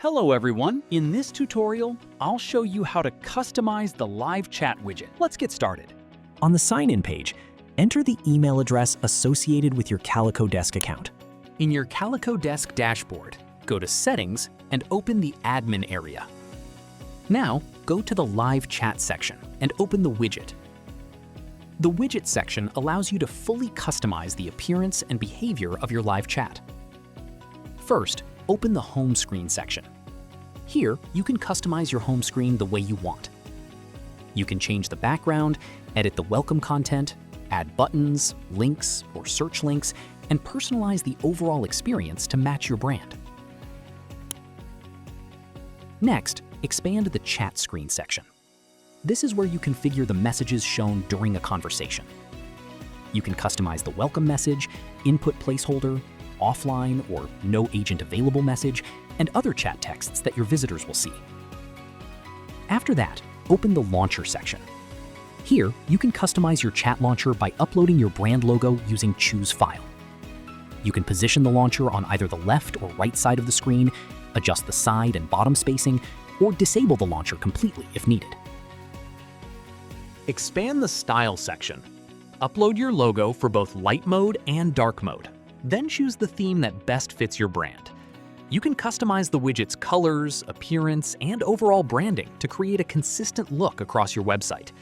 Hello everyone! In this tutorial, I'll show you how to customize the live chat widget. Let's get started. On the sign-in page, enter the email address associated with your CalicoDesk account. In your CalicoDesk dashboard, go to Settings and open the Admin area. Now, go to the Live Chat section and open the widget. The Widget section allows you to fully customize the appearance and behavior of your live chat. First, open the Home Screen section. Here, you can customize your home screen the way you want. You can change the background, edit the welcome content, add buttons, links, or search links, and personalize the overall experience to match your brand. Next, expand the Chat Screen section. This is where you configure the messages shown during a conversation. You can customize the welcome message, input placeholder, offline or no agent available message, and other chat texts that your visitors will see. After that, open the Launcher section. Here, you can customize your chat launcher by uploading your brand logo using Choose File. You can position the launcher on either the left or right side of the screen, adjust the side and bottom spacing, or disable the launcher completely if needed. Expand the Style section. Upload your logo for both light mode and dark mode. Then choose the theme that best fits your brand. You can customize the widget's colors, appearance, and overall branding to create a consistent look across your website.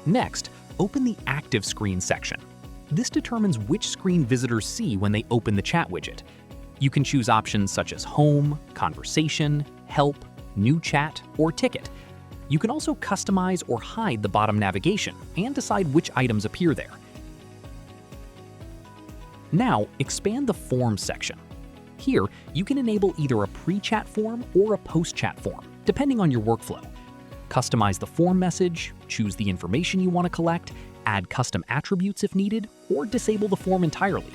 Next, open the Active Screen section. This determines which screen visitors see when they open the chat widget. You can choose options such as Home, Conversation, Help, New Chat, or Ticket. You can also customize or hide the bottom navigation and decide which items appear there. Now, expand the Forms section. Here, you can enable either a pre-chat form or a post-chat form, depending on your workflow. Customize the form message, choose the information you want to collect, add custom attributes if needed, or disable the form entirely.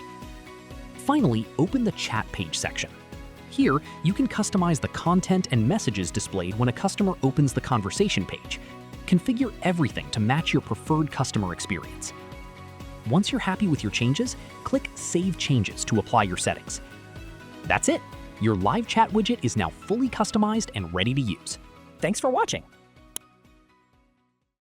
Finally, open the Chat Page section. Here, you can customize the content and messages displayed when a customer opens the conversation page. Configure everything to match your preferred customer experience. Once you're happy with your changes, click Save Changes to apply your settings. That's it! Your live chat widget is now fully customized and ready to use. Thanks for watching.